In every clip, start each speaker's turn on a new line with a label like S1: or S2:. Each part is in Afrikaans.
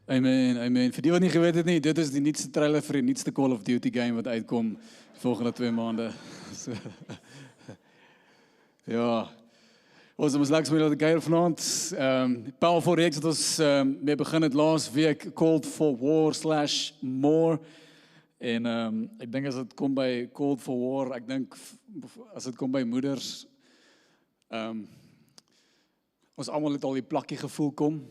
S1: Amen, amen. Vir die wat nie geweet het nie, dit is die nuutste trailer vir die nuutste Call of Duty game wat uitkom volgende 2 maande. So, ja, ons lekker met die geier vanaand. Powerful reeks het ons mee begin het laas week, Called for War /More. En ek dink as dit kom by Called for War, ek dink as dit kom by moeders, ons almal het al die plakkie gevoel kom.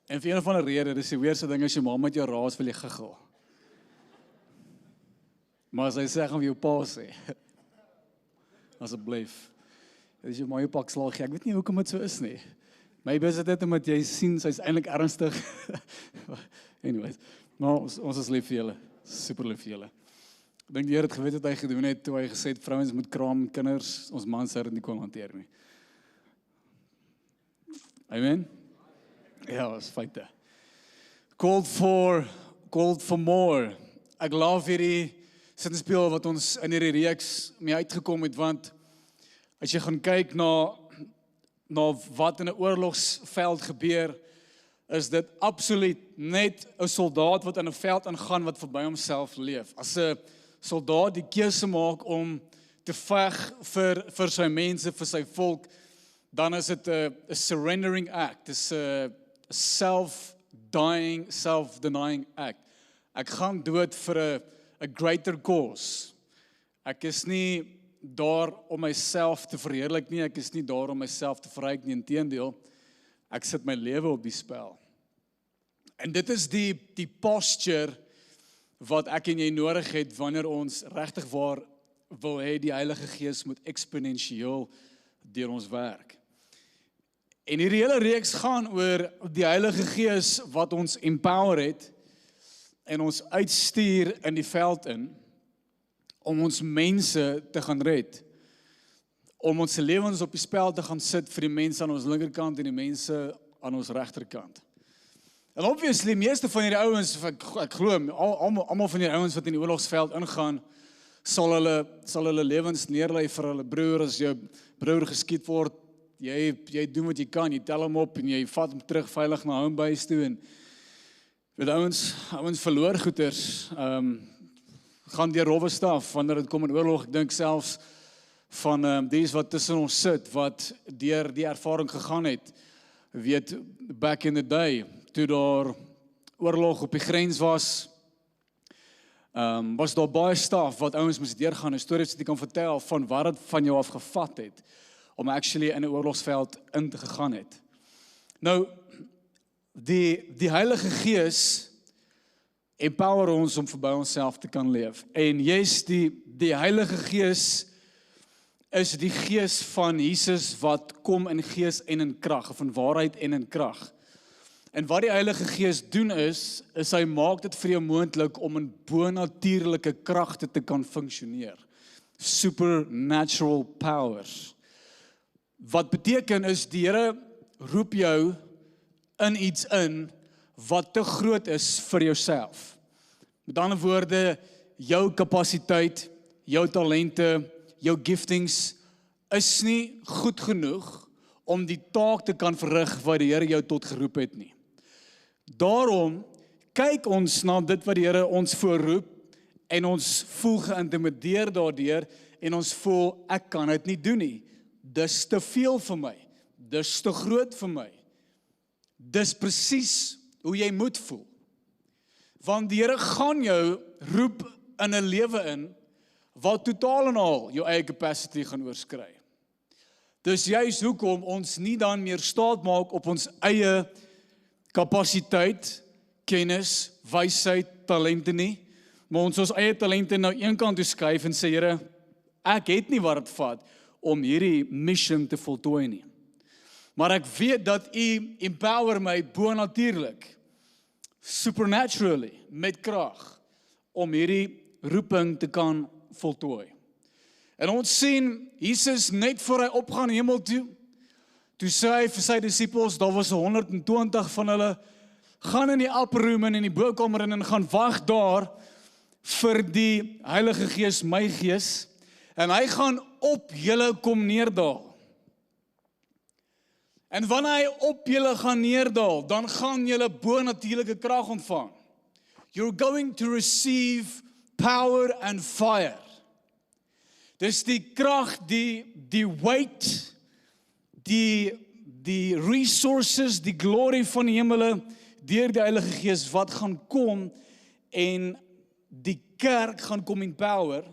S1: En vir een of ander rede, dis die weerste ding as jy ma met jou raas wil jy giggel. Maar as hy sê, gaan vir jou pa sê, asseblief, as jy maar jou pak slaag gee, ek weet nie hoekom dit so is nie. Maybe is dit omdat jy sien, sy's eintlik ernstig. Anyways, maar ons is lief vir julle, super lief vir julle. Ek dink die Here het geweet wat hy gedoen het, toe hy gesê het, vrouens moet kraam met kinders, ons mans sou dit nie kon hanteer nie. Amen? Ja, dat is feite. Called for more. Ek laaf hierdie sinspeel wat ons in hierdie reeks mee uitgekom het, want as jy gaan kyk na wat in 'n oorlogsveld gebeur, is dit absoluut net 'n soldaat wat in 'n veld ingaan wat verby homself leef. As 'n soldaat die keuse maak om te veg vir sy mense, vir sy volk, dan is dit 'n surrendering act. Dit is 'n self-denying act. Ek gaan dood vir 'n greater cause. Ek is nie daar om myself te verheerlik nie, ek is nie daar om myself te verryk nie, inteendeel, ek sit my lewe op die spel. En dit is die posture wat ek en jy nodig het wanneer ons regtig waar wil hê die Heilige Gees moet eksponensieel deur ons werk. En hierdie hele reeks gaan oor die Heilige Gees wat ons empower het en ons uitstuur in die veld in om ons mense te gaan red. Om ons lewens op die spel te gaan sit vir die mense aan ons linkerkant en die mense aan ons regterkant. En obviously, meeste van hierdie ouens, ek glo, almal van hierdie ouens wat in die oorlogsveld ingaan, sal hulle lewens neerlê vir hulle broer. As jou broer geskiet word, jy doen wat jy kan, jy tel hom op en jy vat hom terug veilig na homebase toe. En weet ouens verloor goeders, gaan deur rowwe staf wanneer dit kom in oorlog. Ek dink selfs van dies wat tussen ons sit, wat deur die ervaring gegaan het, weet, back in the day, toe daar oorlog op die grens was daar baie staf wat ouens moes deurgaan, 'n stories wat jy kan vertel van wat dit van jou af gevat het, om actually in 'n oorlogsveld in te gegaan het. Nou, die Heilige Gees empower ons om verby onsself te kan leef. En yes, die Heilige Gees is die Gees van Jesus wat kom in gees en in krag, of in waarheid en in krag. En wat die Heilige Gees doen is hy maak dit vir jou moontlik om in bonatuurlike kragte te kan funksioneer. Supernatural powers. Wat beteken is, die Here roep jou in iets in wat te groot is vir jouself. Met ander woorde, jou kapasiteit, jou talente, jou giftings is nie goed genoeg om die taak te kan verrig wat die Here jou tot geroep het nie. Daarom kyk ons na dit wat die Here ons voorroep en ons voel geïntimideer daardeur en ons voel, ek kan dit nie doen nie. Dis te veel vir my. Dis te groot vir my. Dis presies hoe jy moet voel. Want die Here gaan jou roep in 'n lewe in wat totaal en al jou eie capacity gaan oorskry. Dus juist hoekom ons nie dan meer staat maak op ons eie kapasiteit, kennis, wysheid, talente nie, maar ons eie talente nou een kant toe skuif en sê, Here, ek het nie wat dit vat om hierdie mission te voltooi nie. Maar ek weet dat U empower my bonatuurlik, supernaturally, met krag, om hierdie roeping te kan voltooi. En ons sien, Jesus net voor hy opgaan hemel toe sê hy vir sy disippels, daar was 120 van hulle, gaan in die upper room en in die bokamer in en gaan wag daar vir die Heilige Gees, my Gees, en hy gaan op julle kom neerdaal. En wanneer hy op julle gaan neerdal, dan gaan julle bonatuurlike krag ontvang. You're going to receive power and fire. Dis die krag, die weight, die resources, die glory van die hemele, deur die Heilige Gees wat gaan kom en die kerk gaan kom in power,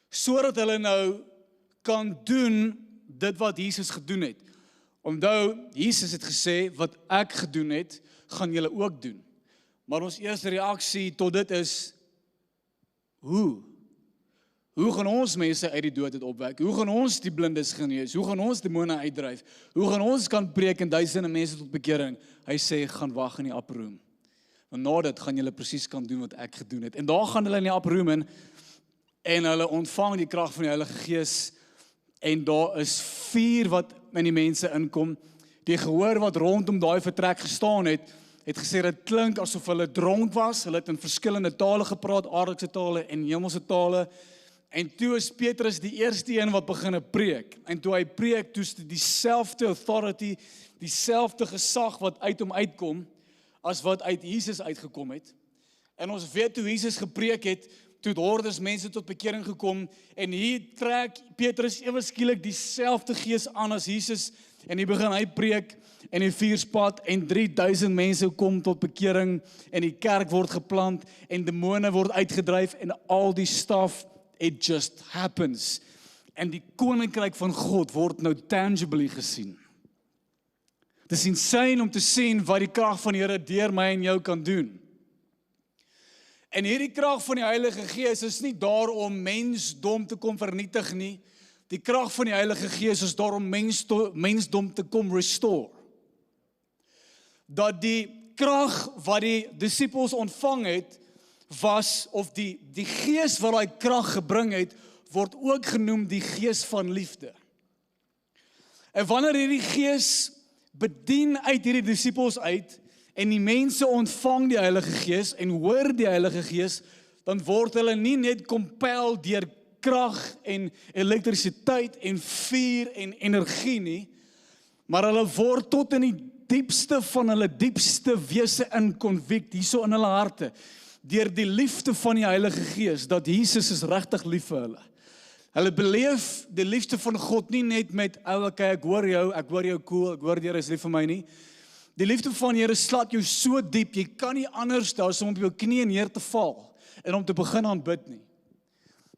S1: sodat hulle nou kan doen dit wat Jesus gedoen het. Onthou, Jesus het gesê, wat ek gedoen het, gaan julle ook doen. Maar ons eerste reaksie tot dit is, hoe? Hoe gaan ons mense uit die dood het opwek? Hoe gaan ons die blindes genees? Hoe gaan ons demone uitdryf? Hoe gaan ons kan preek en duisende mense tot bekering? Hy sê, gaan wag in die upper room. Want na dit gaan julle presies kan doen wat ek gedoen het. En daar gaan hulle in die upper room in, en hulle ontvang die krag van die Heilige Gees, en daar is vuur wat in die mense inkom. Die gehoor wat rondom daai vertrek gestaan het gesê, dit klink asof hulle dronk was, hulle het in verskillende tale gepraat, aardse tale en hemelse tale, en toe is Petrus die eerste een wat begin preek, en toe hy preek, toe is dit dieselfde authority, dieselfde gesag wat uit hom uitkom, as wat uit Jesus uitgekom het, en ons weet toe Jesus gepreek het, toe het hordes mense tot bekering gekom, en hier trek Petrus ewe skielik dieselfde gees aan as Jesus, en hier begin hy preek, en die vuurspad, en 3000 mense kom tot bekering, en die kerk word geplant, en demone word uitgedryf, en al die staf, it just happens. En die koninkryk van God word nou tangibly gesien. Dit is insane om te sien wat die krag van die Here deur my en jou kan doen. En hierdie krag van die Heilige Gees is nie daar om mensdom te kom vernietig nie. Die krag van die Heilige Gees is daar om mensdom te kom restore. Dat die krag wat die disippels ontvang het, was, of die gees wat daai krag gebring het, word ook genoem die gees van liefde. En wanneer hierdie gees bedien uit hierdie disippels uit, en die mense ontvang die Heilige Gees, en hoor die Heilige Gees, dan word hulle nie net compelled deur krag, en elektrisiteit, en vuur, en energie nie, maar hulle word tot in die diepste van hulle diepste wese in convict, hierso in hulle harte, deur die liefde van die Heilige Gees, dat Jesus is regtig lief vir hulle. Hulle beleef die liefde van God nie net met, okay, ek hoor jou cool, ek hoor die Here is lief vir my nie. Die liefde van die Here slaat jou so diep, jy kan nie anders as om op jou knieë neer te val, en om te begin aanbid nie.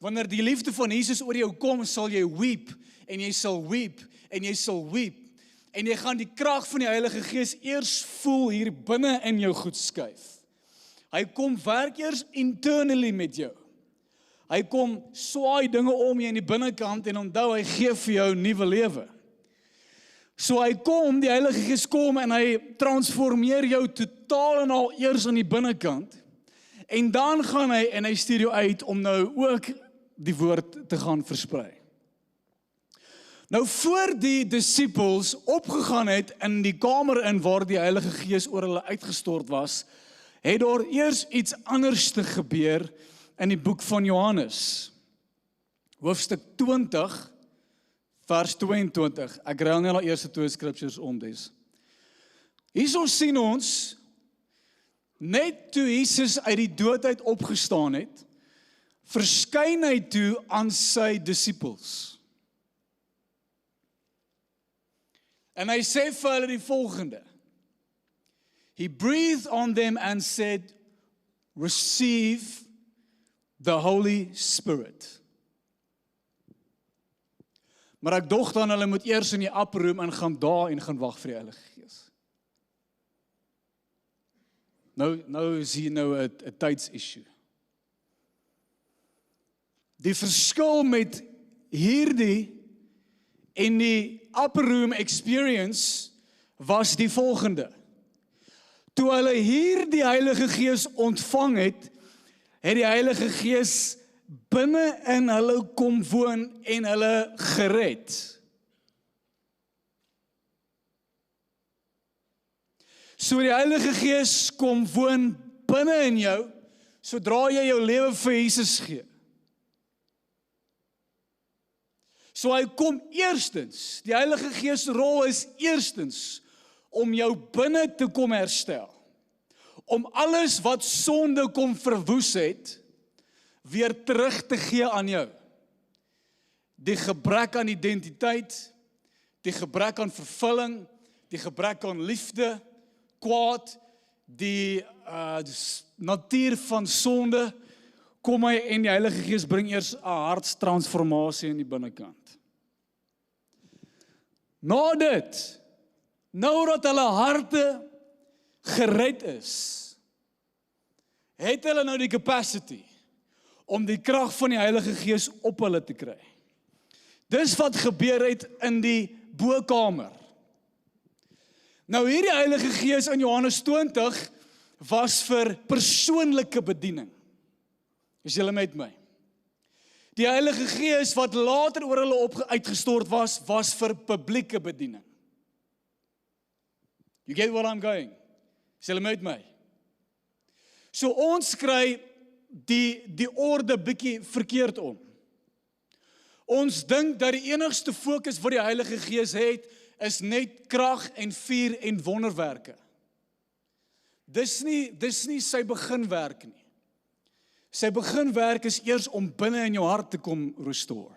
S1: Wanneer die liefde van Jesus oor jou kom, sal jy weep, en jy sal weep, en jy sal weep, en jy gaan die krag van die Heilige Gees eers voel hier binne in jou goed skuif. Hy kom werk eers internally met jou. Hy kom swaai dinge om jy in die binnekant, en onthou, hy gee vir jou nuwe lewe. So hy kom, die Heilige Gees kom, en hy transformeer jou totaal en al eers aan die binnekant, en dan gaan hy, en hy stuur jou uit, om nou ook die woord te gaan versprei. Nou voor die disippels opgegaan het in die kamer in waar die Heilige Gees oor hulle uitgestort was, het daar eers iets anders te gebeur in die boek van Johannes. Hoofstuk 20, vers 22. Ek ruil nie al eerste 2 scriptures om des. Hierso sien ons, net toe Jesus uit die dood uit opgestaan het, verskyn hy toe aan sy disippels. En hy sê vir hulle die volgende. He breathed on them and said, receive the Holy Spirit. Maar ek dog dan hulle moet eers in die upper room en gaan daar en gaan wag vir die Heilige Gees. Nou is hier nou 'n tydsissue. Die verskil met hierdie en die upper room experience was die volgende. Toe hulle hier die Heilige Gees ontvang het die Heilige Gees binne in hulle kom woon en hulle gered. So die Heilige Gees kom woon binne in jou, sodra jy jou lewe vir Jesus gee. So hy kom eerstens, die Heilige Gees se rol is eerstens, om jou binne te kom herstel. Om alles wat sonde kom verwoes het, weer terug te gee aan jou. Die gebrek aan identiteit, die gebrek aan vervulling, die gebrek aan liefde, kwaad, die natuur van sonde, kom hy en die Heilige Gees bring eers 'n hartstransformasie in die binnekant. Na dit, nou dat hulle harte gered is, het hulle nou die capacity om die krag van die Heilige Gees op hulle te kry. Dis wat gebeur het in die bokamer. Nou hierdie Heilige Gees in Johannes 20 was vir persoonlike bediening. Is julle met my? Die Heilige Gees wat later oor hulle uitgestort was vir publieke bediening. You get what I'm going? Is julle met my? So ons kry die orde bietjie verkeerd om. Ons dink dat die enigste fokus wat die Heilige Gees het, is net krag en vuur en wonderwerke. Dis nie sy beginwerk nie. Sy beginwerk is eers om binne in jou hart te kom restore.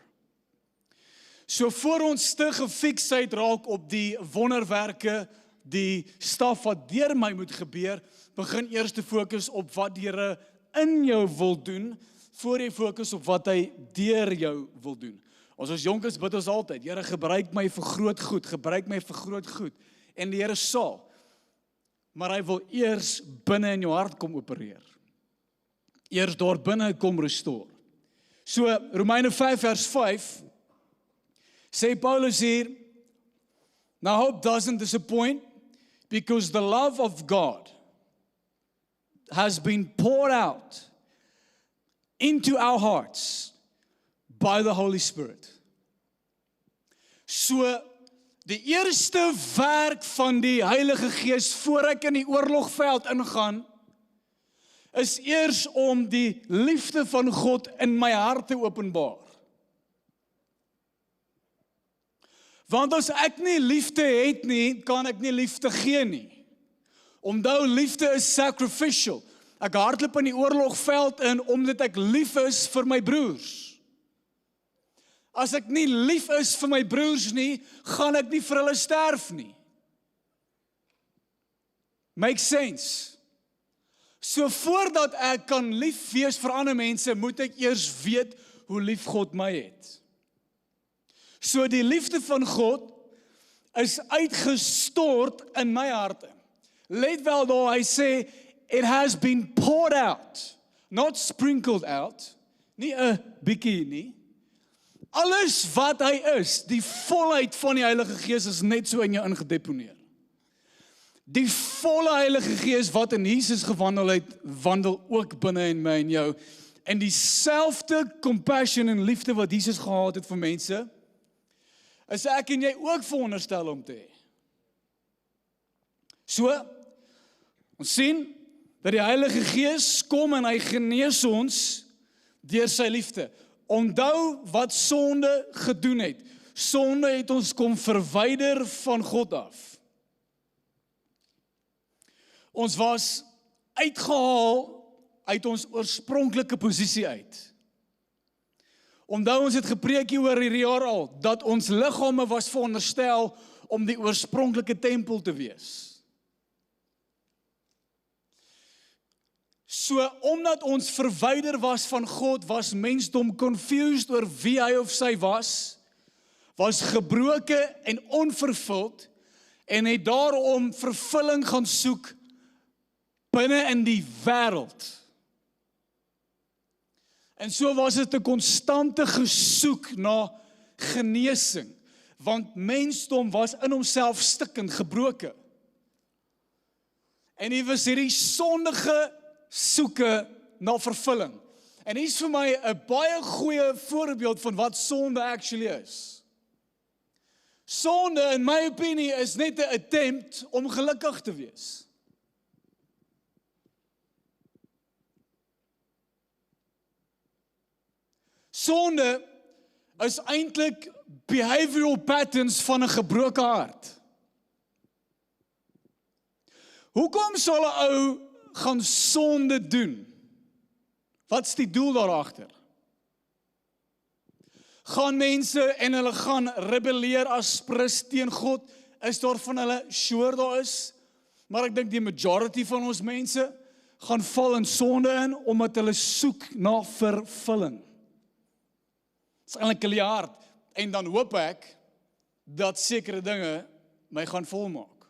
S1: So voor ons te gefiksheid raak op die wonderwerke, die staf wat deur my moet gebeur, begin eers te fokus op wat die Here in jou wil doen, voor jy fokus op wat hy deur jou wil doen. Ons jonkers bid ons altyd, Here gebruik my vir groot goed, gebruik my vir groot goed, en die Here sal, maar hy wil eers binne in jou hart kom opereer. Eers daar binne kom restore. So, Romeine 5 vers 5, sê Paulus hier, now hope doesn't disappoint, because the love of God has been poured out into our hearts by the Holy Spirit. So, die eerste werk van die Heilige Gees voor ek in die oorlogveld ingaan, is eers om die liefde van God in my hart te openbaar. Want as ek nie liefde het nie, kan ek nie liefde gee nie. Onthou, liefde is sacrificial. Ek hardloop in die oorlogveld in, omdat ek lief is vir my broers. As ek nie lief is vir my broers nie, gaan ek nie vir hulle sterf nie. Make sense? So voordat ek kan lief wees vir ander mense, moet ek eers weet hoe lief God my het. So die liefde van God is uitgestort in my hart. Let wel daar, hy sê, it has been poured out, not sprinkled out, nie 'n bietjie nie. Alles wat hy is, die volheid van die Heilige Gees is net so in jou ingedeponeer. Die volle Heilige Gees wat in Jesus gewandel het, wandel ook binne in my en jou. En dieselfde compassion en liefde wat Jesus gehad het vir mense, is ek en jy ook veronderstel om te hê. So, ons sien dat die Heilige Gees kom en hy genees ons deur sy liefde. Onthou wat sonde gedoen het. Sonde het ons kom verwyder van God af. Ons was uitgehaal uit ons oorspronklike posisie uit. Onthou, ons het gepreek hier oor hierdie jaar al, dat ons liggame was veronderstel om die oorspronklike tempel te wees. So, omdat ons verwyder was van God, was mensdom confused oor wie hy of sy was gebroken en onvervuld, en het daarom vervulling gaan soek binne in die wêreld. En so was dit 'n konstante gesoek na genesing, want mensdom was in homself stikkend gebroken. En hy was hierdie sondige soeke na vervulling. En hier is vir my 'n baie goeie voorbeeld van wat sonde actually is. Sonde, in my opinie, is net 'n attempt om gelukkig te wees. Sonde is eintlik behavioral patterns van 'n gebroke hart. Hoekom sal 'n ou gaan sonde doen? Wat's die doel daar agter? Gaan mense en hulle gaan rebelleer as prins teen God? Is daar van hulle? Sure daar is. Maar ek dink die majority van ons mense gaan val in sonde in, omdat hulle soek na vervulling. Dis eintlik 'n hart. En dan hoop ek, dat sekere dinge my gaan volmaak.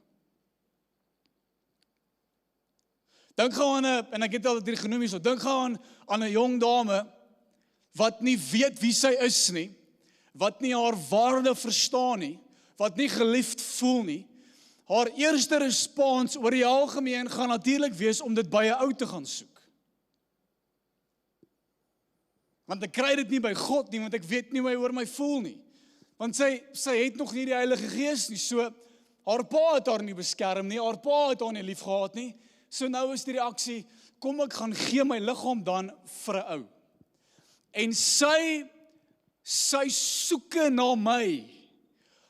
S1: Dink gou aan 'n, en ek het al dit genoem hierso, dink gou aan 'n jong dame, wat nie weet wie sy is nie, wat nie haar waarde verstaan nie, wat nie geliefd voel nie. Haar eerste respons oor die algemeen gaan natuurlik wees om dit by 'n ou te gaan soek. Want ek kry dit nie by God nie, want ek weet nie hoe hy oor my voel nie. Want sy het nog nie die Heilige Gees nie, so haar pa het haar nie beskerm nie, haar pa het haar nie lief gehad nie. So nou is die reaksie, kom ek gaan gee my liggaam dan vir 'n ou. En sy soeke na my,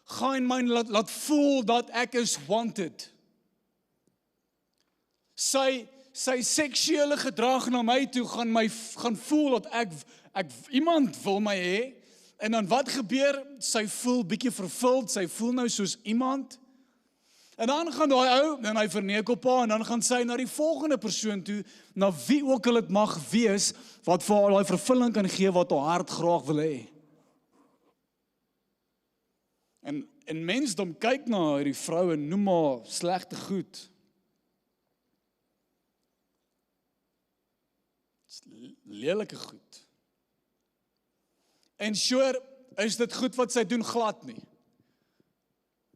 S1: gaan my laat voel dat ek is wanted. Sy seksuele gedrag na my toe gaan voel dat ek iemand wil my hê. En dan wat gebeur? Sy voel bietjie vervuld, sy voel nou soos iemand. En dan gaan daai ou, en hy verneek op haar, en dan gaan sy na die volgende persoon toe, na wie ook al dit mag wees, wat vir haar daai vervulling kan gee, wat haar hart graag wil hê. En mensdom kyk na hierdie vrou en noem haar slegte goed. Lelike goed. En sure, is dit goed wat sy doen? Glad nie.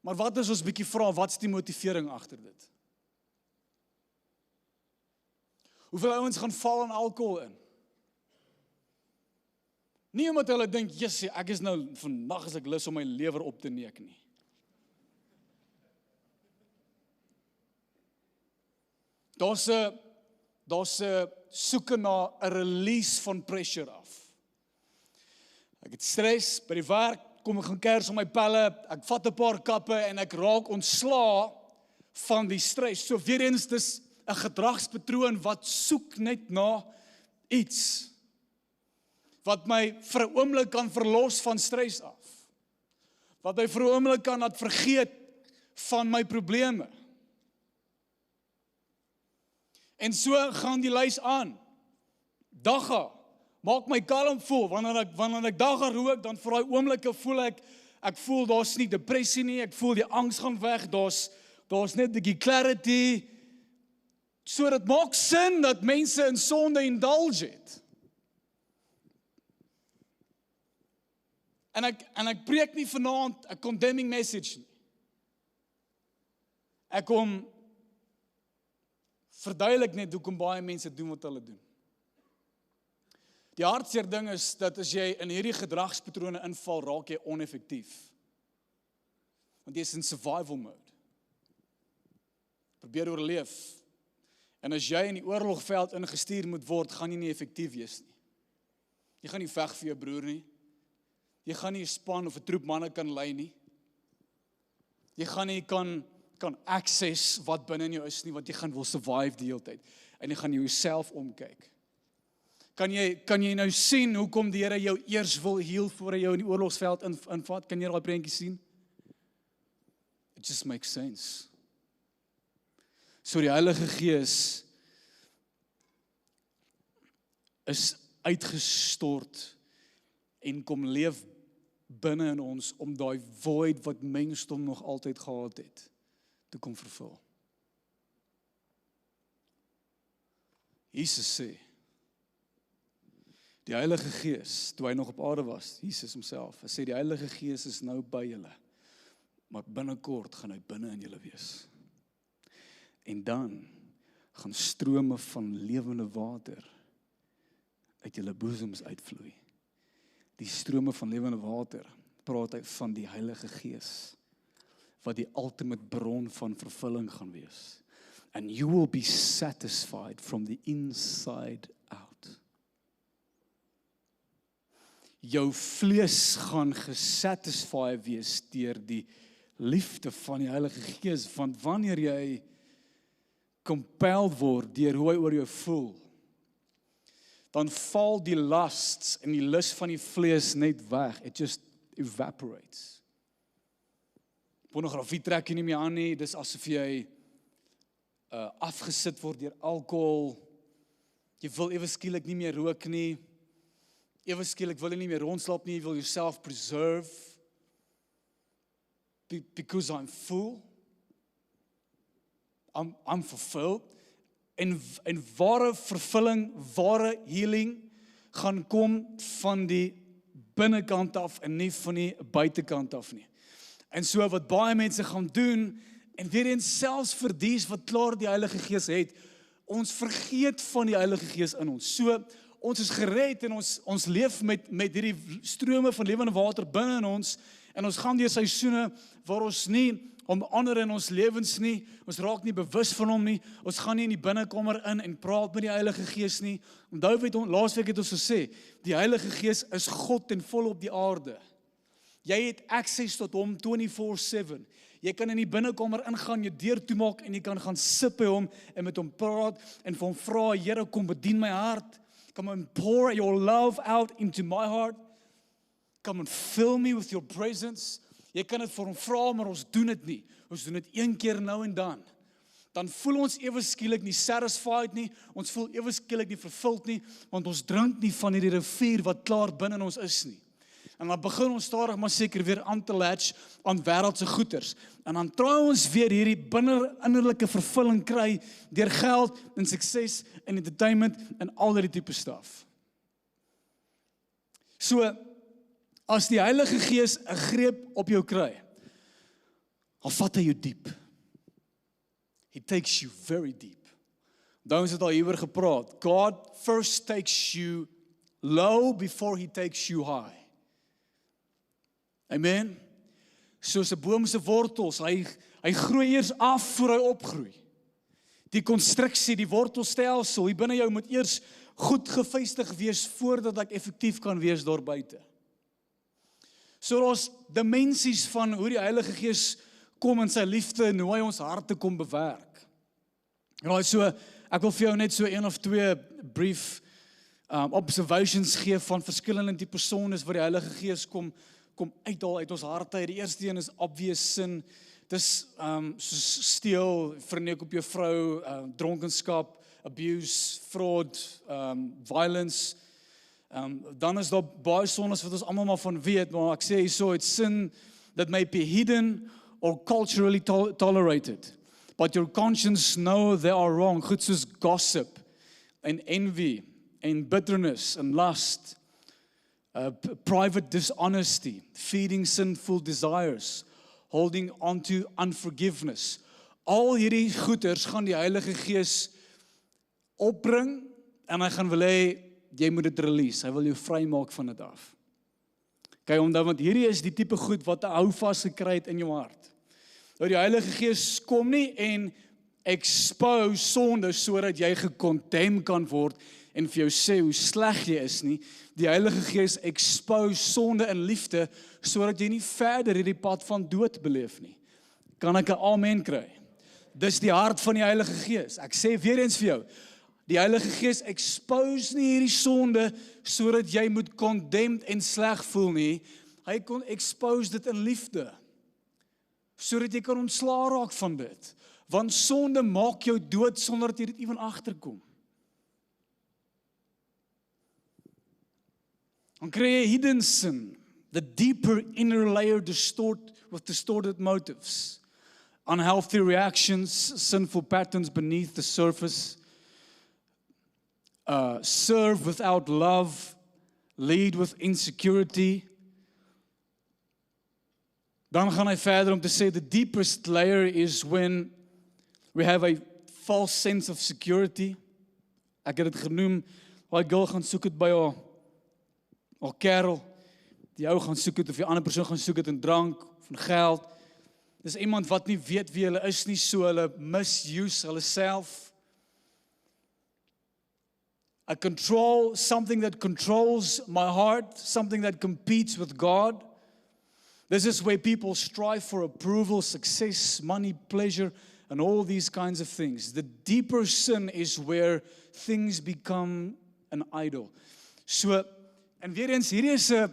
S1: Maar wat is ons bietjie vra, wat's die motivering agter dit? Hoeveel ouens gaan val in alkohol in? Nie omdat hulle dink, "Jessie, ek is nou vandag as ek lus om my lewer op te neek nie." Daar's 'n soeke na 'n release van pressure af. Ek het stres by die werk, kom ek gaan kers op my pelle, ek vat 'n paar kappe en ek raak ontslaa van die stres. So weer eens, dis 'n gedragspatroon wat soek net na iets wat my vir 'n oomblik kan verlos van stres af. Wat my vir 'n oomblik kan laat vergeet van my probleme. En so gaan die lys aan. Dagga, maak my kalm voel. Wanneer ek dagga rook, dan vir daai oomblikke voel ek voel daar's nie depressie nie, ek voel die angs gaan weg, daar's net 'n bietjie clarity. So dit maak sin dat mense in sonde indulge het. En ek preek nie vanaand 'n condemning message nie. Ek kom verduidelik net hoekom baie mense doen wat hulle doen. Die hartseer ding is dat as jy in hierdie gedragspatrone inval, raak jy oneffektief. Want jy is in survival mode. Probeer oorleef. En as jy in die oorlogveld ingestuur moet word, gaan jy nie effektief wees nie. Jy gaan nie veg vir jou broer nie. Jy gaan nie 'n span of 'n troep manne kan lei nie. Jy gaan nie kan access wat binne in jou is nie, want jy gaan wil survive die hele tyd. En jy gaan jouself omkyk. Kan jy nou sien hoekom die Here jou eers wil heal voor hy jou in die oorlogsveld invat? Kan jy daai prentjie sien? It just makes sense. So die Heilige Gees is uitgestort en kom leef binne in ons om daai void wat mensdom nog altyd gehad het, te kom vervul. Jesus sê, die Heilige Gees, toe hy nog op aarde was, Jesus homself, hy sê die Heilige Gees is nou by julle, maar binnekort gaan hy binne in julle wees. En dan gaan strome van lewende water uit julle boesems uitvloei. Die strome van lewende water, praat hy van die Heilige Gees, wat die ultimate bron van vervulling gaan wees. And you will be satisfied from the inside out. jou vlees gaan gesatisfy wees deur die liefde van die Heilige Gees, want wanneer jy compelled word deur hoe hy oor jou voel, dan val die lusts en die lus van die vlees net weg. It just evaporates. Pornografie trek jy nie meer aan nie, dis asof jy afgesit word deur alkohol, jy wil ewe skielik nie meer rook nie, ewe skielik wil jy nie meer rondslaap nie, jy wil yourself preserve, because I'm full, I'm fulfilled, en ware vervulling, ware healing, gaan kom van die binnekant af, en nie van die buitekant af nie. En so wat baie mense gaan doen, en weer eens selfs vir dies wat klaar die Heilige Gees het, ons vergeet van die Heilige Gees in ons. So, ons is gered en ons leef met hierdie strome van lewende water binne in ons, en ons gaan deur seisoene waar ons nie om ander in ons lewens nie, ons raak nie bewus van hom nie, ons gaan nie in die binnekamer in en praat met die Heilige Gees nie. Onthou laasweek het ons gesê, die Heilige Gees is God ten volle op die aarde. Jy het access tot hom 24/7. Jy kan in die binnekamer ingaan, jou deur toemaak en jy kan gaan sit by hom en met hom praat en vir hom vra, Here, kom bedien my hart. Come and pour your love out into my heart. Come and fill me with your presence. Jy kan dit vir hom vra, maar ons doen dit nie. Ons doen dit een keer nou en dan. Dan voel ons ewe skielik nie satisfied nie, ons voel ewe skielik nie vervuld nie, want ons drink nie van hierdie rivier wat klaar binne in ons is nie. En dan begin ons stadig maar seker weer aan te latch aan wêreldse goeders. En dan try ons weer hierdie innerlike vervulling kry deur geld en sukses en entertainment en al die tipe staf. So, as die Heilige Gees 'n greep op jou kry, dan vat hy jou diep. He takes you very deep. Daar ons het al hieroor gepraat. God first takes you low before he takes you high. Amen. Soos 'n boom se wortels, hy groei eers af voor hy opgroei. Die konstruksie, die wortelstelsel hier binne jou moet eers goed gefestig wees voordat ek effektief kan wees daar buite. So daar's dimensies van hoe die Heilige Gees kom in sy liefde en hoe hy ons harte kom bewerk. Right, so ek wil vir jou net so 1 of 2 brief observations gee van verskillende tipe sondes wat die Heilige Gees kom uithaal uit ons harte. Die eerste een is obvious sin. Dis soos steel, verneek op jou vrou, dronkenskap, abuse, fraud, violence. Dan is daar baie sondes wat ons almal maar van weet, maar ek sê hierso, it's sin that may be hidden or culturally tolerated. But your conscience know they are wrong. Goed soos gossip and envy and bitterness and lust, private dishonesty, feeding sinful desires, holding on to unforgiveness. Al hierdie goeders gaan die Heilige Gees opbring en hy gaan wil hê jy moet dit release. Hy wil jou vrymaak van dit af. Kyk, want hierdie is die tipe goed wat 'n houvas gekry het in jou hart. Nou die Heilige Gees kom nie en expose sonde sodat jy gekondem kan word en vir jou sê hoe sleg jy is nie. Die Heilige Gees expose sonde in liefde sodat jy nie verder hierdie pad van dood beleef nie. Kan ek 'n amen kry? Dis die hart van die Heilige Gees. Ek sê weer eens vir jou, die Heilige Gees expose nie hierdie sonde sodat jy moet condemned en sleg voel nie. Hy kon expose dit in liefde sodat jy kan ontslaa raak van dit. Want sonde maak jou dood sonder dat jy dit ewen agterkom. Dan kry jy hidden sin, the deeper inner layer with distorted motives, unhealthy reactions, sinful patterns beneath the surface, serve without love, lead with insecurity. Dan gaan hy verder om te sê, the deepest layer is when we have a false sense of security. Ek het dit genoem, daai girl gaan soek dit by haar kerel, die ou gaan soek dit, of die ander persoon gaan soek dit in drank, of in geld. Dis iemand wat nie weet wie hulle is nie, so hulle misuse hulle self. a control, something that controls my heart, something that competes with God. This is where people strive for approval, success, money, pleasure, and all these kinds of things. The deeper sin is where things become an idol. So, en weer eens, hierdie is 'n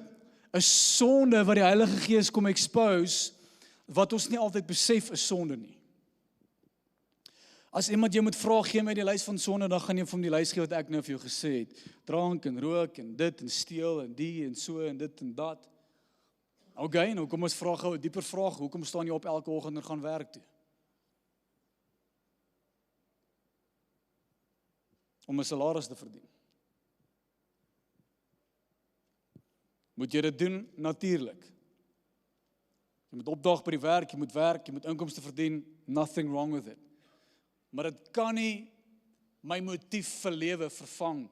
S1: sonde wat die Heilige Gees kom expose, wat ons nie altyd besef is sonde nie. As iemand jou moet vra, gee my die lys van sonde, dan gaan jy vir hom die lys gee wat ek nou vir jou gesê het. Drank en rook en dit en steel en die en so en dit en dat. Okay, nou kom ons vra gou 'n dieper vraag. Hoekom staan jy op elke oggend en gaan werk toe? Om 'n salaris te verdien. Moet jy dit doen? Natuurlik. Jy moet opdaag by die werk, jy moet inkomste verdien, nothing wrong with it. Maar dit kan nie my motief vir lewe vervang.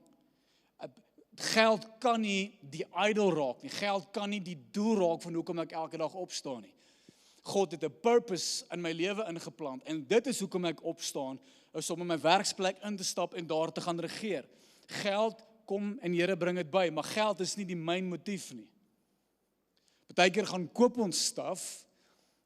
S1: Geld kan nie die idol raak nie. Geld kan nie die doel raak van hoekom ek elke dag opstaan nie. God het 'n purpose in my lewe ingeplant en dit is hoekom ek opstaan, is om in my werksplek in te stap en daar te gaan regeer. Geld kom en Here bring dit by, maar geld is nie die main motief nie. Partykeer gaan koop ons stuff,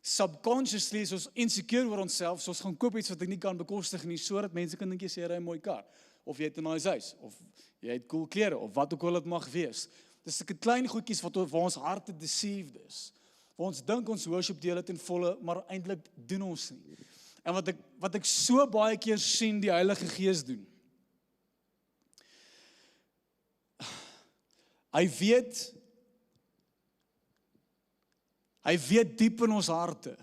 S1: subconsciously is ons insecure oor onsself, so ons gaan koop iets wat ek nie kan bekostig nie, sodat mense kan dink jy ry 'n mooi kar, of jy het 'n nice huis, of jy het cool klere, of wat ook al dit mag wees. Dis 'n klein goedjies waar ons harte deceived is. Waar ons dink ons worship deel dit in volle, maar eintlik doen ons nie. En wat ek so baie keer sien die Heilige Gees doen. Hy weet diep in ons harte,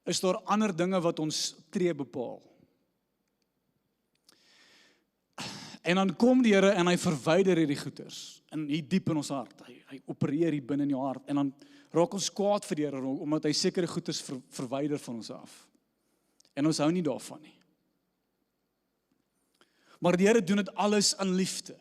S1: is daar ander dinge wat ons tree bepaal. En dan kom die Here en hy verwyder hierdie goeters, en hier diep in ons hart, hy opereer hier binne in jou hart, en dan raak ons kwaad vir die Here, omdat hy sekere goeters verwyder van ons af. En ons hou nie daarvan nie. Maar die Here doen dit alles in liefde.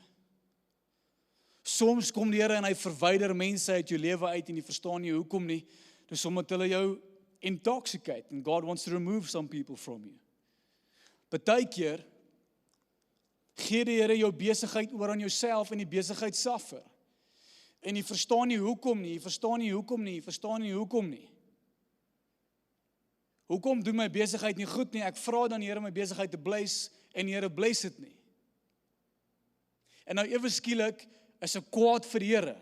S1: Soms kom die Here en hy verwyder mense uit jou lewe uit en jy verstaan nie hoekom nie. Dis omdat hulle jou intoxicate and God wants to remove some people from you. Partykeer gee die Here jou besigheid oor aan jouself en die besigheid suffer. En jy verstaan nie hoekom nie, Hoekom doen my besigheid nie goed nie? Ek vra dan die Here my besigheid te bless en die Here bless dit nie. En nou ewe skielik is ek kwaad vir die Here.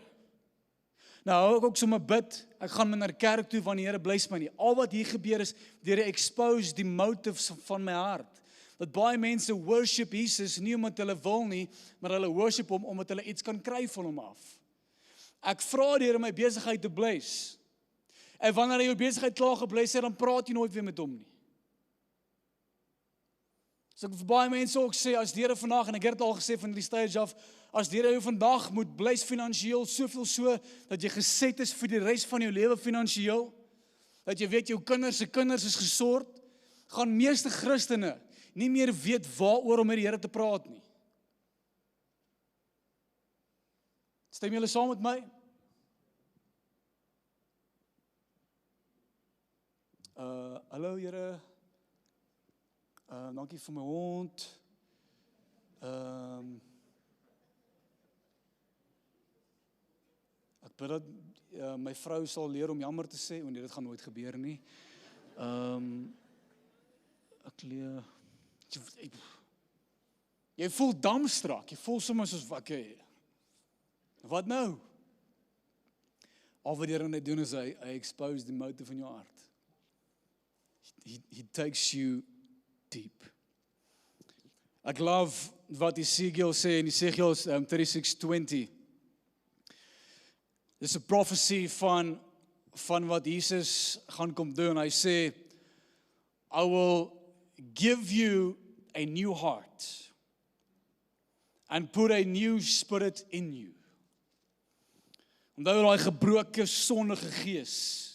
S1: Nou hou ek ook sommer bid, ek gaan na kerk toe wanneer die Here bless my nie. Al wat hier gebeur is, die Here expose die motives van my hart. Dat baie mense worship Jesus nie omdat hulle wil nie, maar hulle worship hom omdat hulle iets kan kry van hom af. Ek vra die Here my besigheid te bless. En wanneer hy jou besigheid klaar gebless het, dan praat jy nooit weer met hom nie. So ek vir baie mense ook sê, as die Here vandag, en ek het dit al gesê van die stage af, as die Here jou vandag moet bless finansiëel, soveel so, dat jy geset is vir die res van jou lewe finansiëel, dat jy weet jou kinders se kinders is gesort, gaan meeste Christene nie meer weet waaroor om met die Here te praat nie. Stem julle saam met my? Hallo Here, dankie vir my hond. Ek bid dat my vrou sal leer om jammer te sê, want dit gaan nooit gebeur nie. Ek leer, jy voel damstrak, jy voel soms soos wat nou? Al wat die Here net doen is hy expose die motive in jou hart. He takes you deep. Ek love wat Ezekiel sê in Ezekiel 36:20. Dis 'n prophecy van wat Jesus gaan kom doen. Hy sê, I will give you a new heart and put a new spirit in you. Onthou daai gebroke sondige gees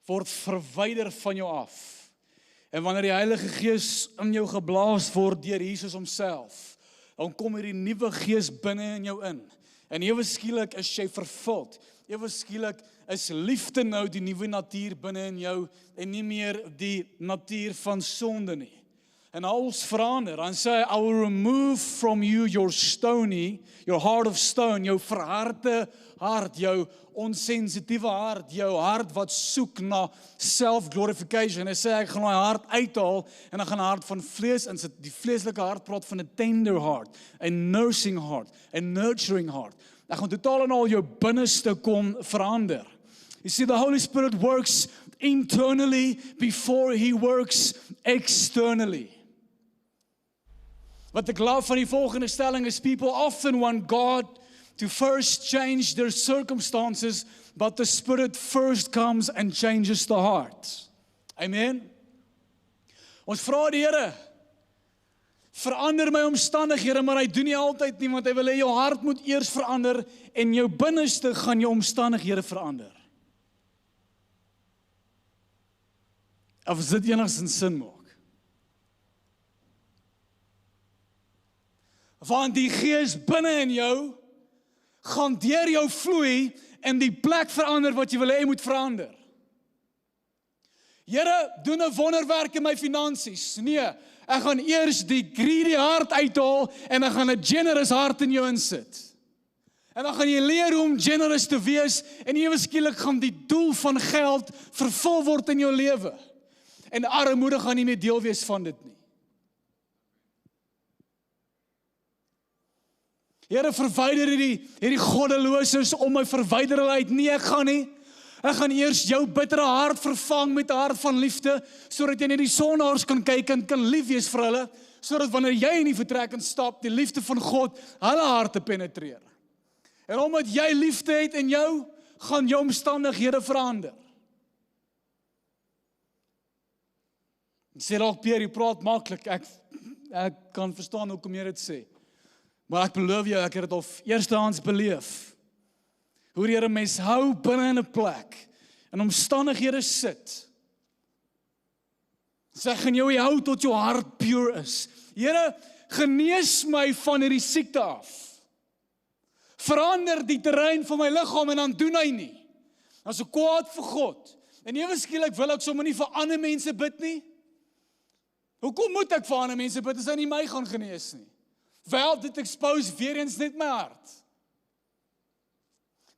S1: word verwyder van jou af. En wanneer die Heilige Gees in jou geblaas word deur Jesus homself, dan kom hierdie nuwe gees binne in jou in. En ewe skielik is jy vervuld. Ewe skielik is liefde nou die nuwe natuur binne in jou en nie meer die natuur van sonde nie. en alles verander. Dan sê hy, I will remove from you your heart of stone, jou verharde hart, jou onsensitiewe hart, jou hart wat soek na self-glorification. Hy sê, ek gaan daai hart uithaal, en dan gaan 'n hart van vlees insit. Die vleeslike hart praat van 'n tender heart, 'n nursing heart, 'n nurturing heart. Ek gaan totaal en al jou binneste kom verander. You see, the Holy Spirit works internally before He works externally. Wat ek love van die volgende stelling is, people often want God to first change their circumstances, but the Spirit first comes and changes the heart. Amen? Ons vra die Here, verander my omstandighede, maar hy doen nie altyd nie, want hy wil hê jou hart moet eers verander, en jou binneste gaan jou omstandighede verander. Of is dit enigstens sin maak? Want die Gees binne in jou, gaan deur jou vloei, en die plek verander wat jy wil hê moet verander. Here, doen 'n wonderwerk in my finansies. Nee, ek gaan eers die greedy hart uithaal, en ek gaan 'n generous hart in jou insit. En dan gaan jy leer hoe om generous te wees, en ewe skielik gaan die doel van geld vervul word in jou lewe. En armoede gaan nie meer deel wees van dit nie. Here, verwyder hierdie goddeloses om my, verwyder hulle uit. Nee, ek gaan nie. Ek gaan eers jou bittere hart vervang met 'n hart van liefde, sodat jy net die sondaars kan kyk en kan lief wees vir hulle, sodat wanneer jy in die vertrek instap, die liefde van God hulle harte penetreer. En omdat jy liefde het in jou, gaan jou omstandighede verander. Ek sê dalk, Pierre, jy praat maklik. Ek kan verstaan hoekom jy dit sê. Maar ek beloof jou, ek het dit al eerstehands beleef. Hoe die Here mens hou binne in 'n plek, en omstandighede sit. Sy gaan jou hou tot jou hart pure is. Here, genees my van hierdie siekte af. Verander die terrein van my liggaam, en dan doen hy nie. Dan is ek kwaad vir God. En ewe skielik wil ek sommer nie vir ander mense bid nie. Hoekom moet ek vir ander mense bid as hy nie my gaan genees nie? Wel, dit expose weer eens net my hart.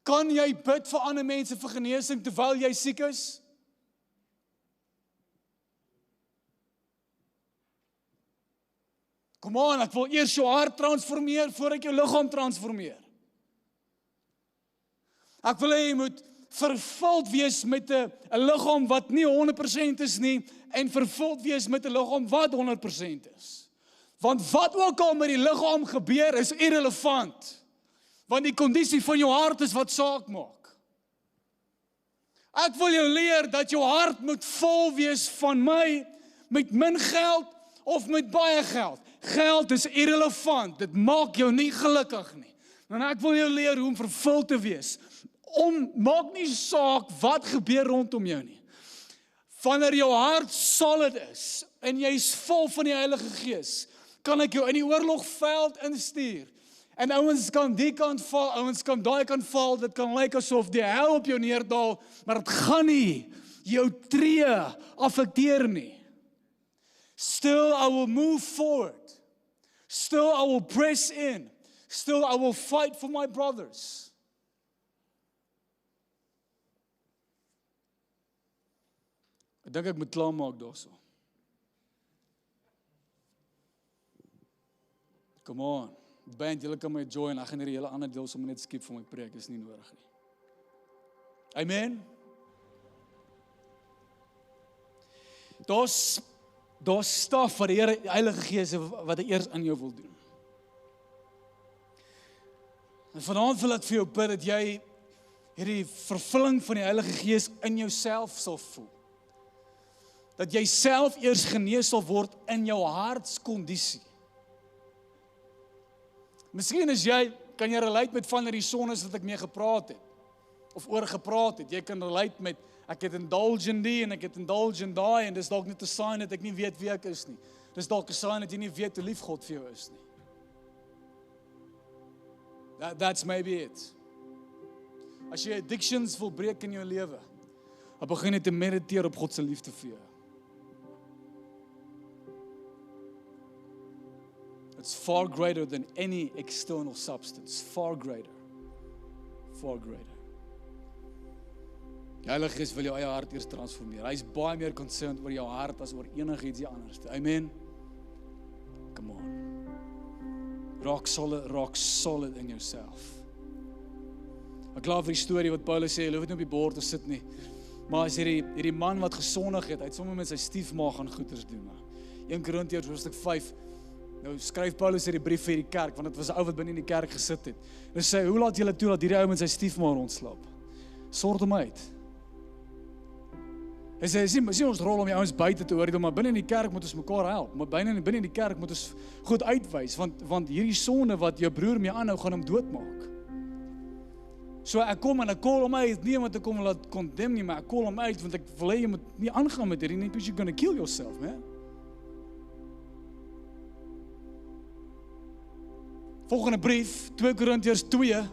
S1: Kan jy bid vir ander mense vir genesing terwyl jy siek is? Kom aan, ek wil eers jou hart transformeer voordat ek jou liggaam transformeer. Ek wil hê jy moet vervuld wees met 'n liggaam wat nie 100% is nie, en vervuld wees met 'n liggaam wat 100% is. Want wat ook al met die liggaam gebeur, is irrelevant. Want die kondisie van jou hart is wat saak maak. Ek wil jou leer dat jou hart moet vol wees van my, met min geld of met baie geld. Geld is irrelevant, dit maak jou nie gelukkig nie. En ek wil jou leer hoe om vervuld te wees. Maak nie saak wat gebeur rondom jou nie. Wanneer jou hart solid is, en jy is vol van die Heilige Gees, kan ek jou in die oorlogveld instuur. En ouens kan die kant val, ouens kan daai kant val, dit kan lyk asof die hel op jou neerdal, maar dit gaan nie jou tree affekteer nie. Still I will move forward. Still I will press in. Still I will fight for my brothers. Ek dink ek moet klaarmaak daarso. Come on. Band, julle kan my join. Ek gaan hierdie hele ander deel sommer net skiep vir my preek, is nie nodig nie. Amen. Daar's staf wat die Here, die Heilige Gees, wat hy eers in jou wil doen. En vanaand wil ek vir jou bid dat jy hierdie vervulling van die Heilige Gees in jouself sal voel. Dat jy self eers genees sal word in jou hartskondisie. Miskien kan jy relate met van die sonnes wat ek mee gepraat het, of oor gepraat het. Jy kan relate met, ek het indulge in die, en ek het indulge in daai, en dis dalk net 'n sign dat ek nie weet wie ek is nie. Dis dalk 'n sign dat jy nie weet hoe lief God vir jou is nie. That's maybe it. As jy addictions wil breek in jou lewe, dan begin jy te mediteer op God se liefde vir jou. It's far greater than any external substance. Far greater. Far greater. Die Heilige Gees wil jou eie hart eers transformeer. Hy is baie meer concerned oor jou hart as oor enigiets anders. Amen. Come on. Rock solid in yourself. Ek glo vir die storie wat Paulus sê, jy hoef nie op die bord te sit nie. Maar as hierdie man wat gesondig het, hy het sommer met sy stiefma gaan goeders doen. 1 Korintiërs hoofstuk 5. Nou skryf Paulus hierdie brief vir die kerk, want dit was 'n ou wat binne in die kerk gesit het. En sê, hoe laat julle toe dat hierdie ou met sy stiefma rondslaap? Sort hom uit. Hy sê, sien ons rol om die ouens buite te oordeel, maar binne in die kerk moet ons mekaar help. Maar binne in die kerk moet ons goed uitwys, want hierdie sonde wat jou broer mee aanhou, gaan hom doodmaak. So ek kom en ek call hom uit, nie omdat ek kom laat condemn nie, maar ek call hom uit, want ek wil hê jy moet nie aangaan met hierdie nie, because you're gonna kill yourself, man. Volgende brief, 2 Korintiërs 2,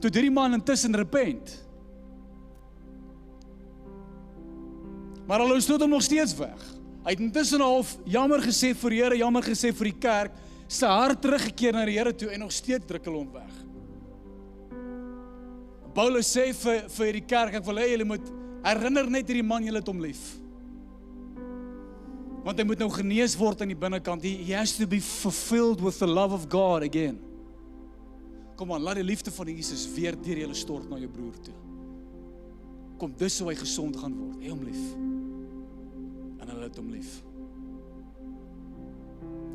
S1: toe hierdie man intussen repent. Maar hulle stoot hom nog steeds weg. Hy het intussen half jammer gesê vir die Here, jammer gesê vir die kerk, sy hart teruggekeer na die Here toe en nog steeds druk hulle hom weg. Paulus sê vir die kerk, ek wil hê julle moet herinner net hierdie man, julle het hom lief. Want hy moet nou genees word aan die binnekant. He has to be fulfilled with the love of God again. Kom aan, laat die liefde van Jesus weer deur julle stort na jou broer toe. Kom, dis hoe hy gesond gaan word. Hê hom lief. En hulle het hom lief.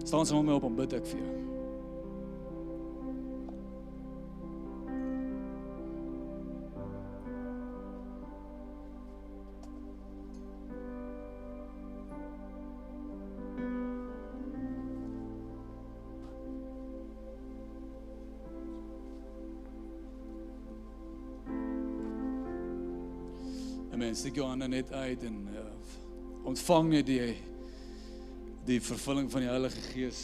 S1: Staan saam met my op en bid ek vir jou. Amen, steek jou hande net uit en ontvang net die vervulling van die Heilige Gees.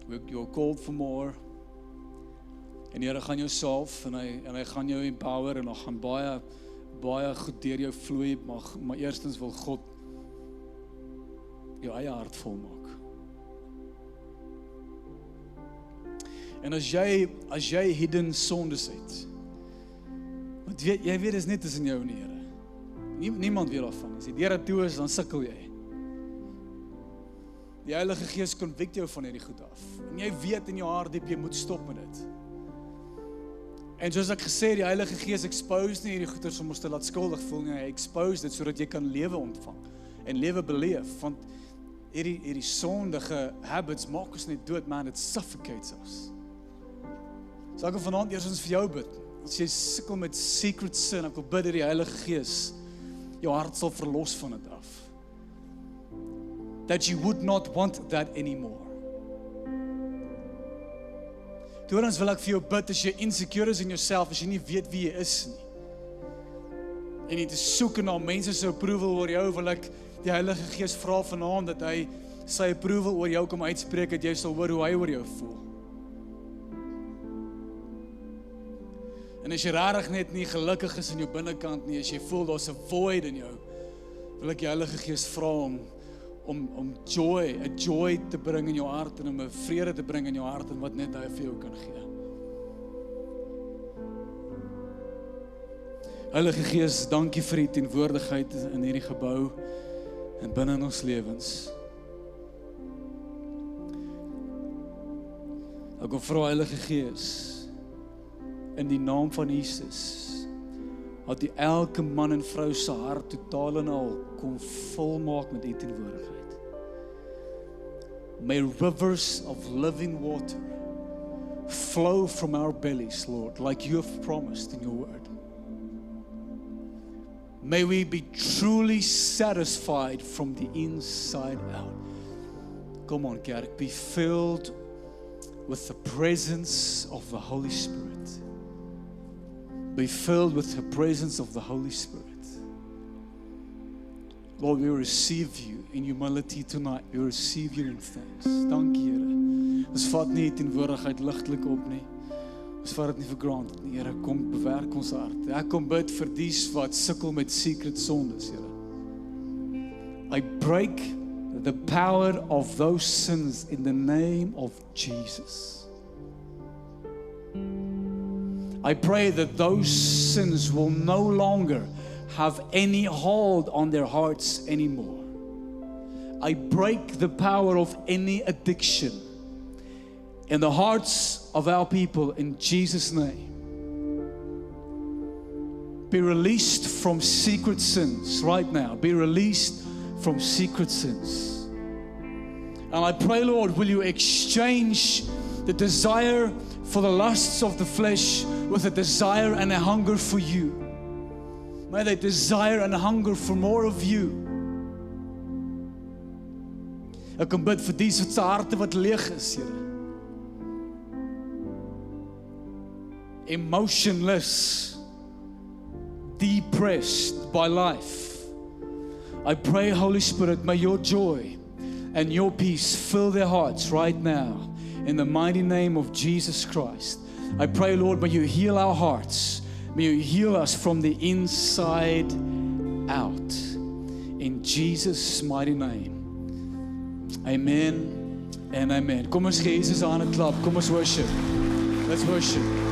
S1: You're called for more. En die Here gaan jou salf en hy gaan jou empower en dan gaan baie goed deur jou vloei, maar eerstens wil God jou eie hart volmaak. En as jy hidden sondes het, want jy weet is net tussen jou en die Here. Niemand weet daarvan. As die Here toe is, dan sukkel jy. Die Heilige Gees convict jou van hierdie goed af. En jy weet in jou hart diep, jy moet stop met dit. En soos ek gesê, die Heilige Gees expose nie hierdie goeders om ons te laat skuldig voel nie. Hy expose dit sodat jy kan lewe ontvang en lewe beleef. Want hierdie sondige habits maak ons net dood, man. It suffocates us. So ek wil vanaand eers ons vir jou bid. As jy sukkel met secret sin, ek wil bid dat die Heilige Gees jou hart sal verlos van dit af. That you would not want that anymore. Tweedens wil ek vir jou bid, as jy insecure is in yourself, as jy nie weet wie jy is nie, en jy te soek na mense se approval oor jou, wil ek die Heilige Gees vra vanaand dat hy sy approval oor jou kom uitspreek, dat jy sal hoor hoe hy oor jou voel. En as jy rarig net nie gelukkig is in jou binnekant nie, as jy voel daar's 'n void in jou, wil ek die Heilige Gees vra om joy te bring in jou hart en om 'n vrede te bring in jou hart en wat net hy vir jou kan gee. Heilige Gees, dankie vir die teenwoordigheid in hierdie gebou en binne in ons lewens. Ek wil vra Heilige Gees, in die naam van Jesus, dat die elke man en vrou se hart totaal en al kom volmaak met die teenwoordigheid. May rivers of living water flow from our bellies, Lord, like you have promised in your word. May we be truly satisfied from the inside out. Come on, kerk, be filled with the presence of the Holy Spirit. Be filled with the presence of the Holy Spirit. Lord, we receive you in humility tonight. We receive you in thanks. Dankie, Here. Ons vat nie die teenwoordigheid ligtelik op nie. Ons vat dit nie vir granted nie. Here, kom bewerk ons hart. Ek kom bid vir dies wat sukkel met secret sondes, Here. I break the power of those sins in the name of Jesus. I pray that those sins will no longer have any hold on their hearts anymore. I break the power of any addiction in the hearts of our people in Jesus' name. Be released from secret sins right now. Be released from secret sins. And I pray, Lord, will you exchange the desire for the lusts of the flesh with a desire and a hunger for you. May they desire and hunger for more of you. Ek kom bid vir die wat se harte wat leeg is, Here. Emotionless, depressed by life. I pray, Holy Spirit, may your joy and your peace fill their hearts right now in the mighty name of Jesus Christ. I pray, Lord, may you heal our hearts. May you heal us from the inside out. In Jesus' mighty name. Amen and amen. Kom ons gee Jesus aan 'n klap. Kom ons worship. Let's worship.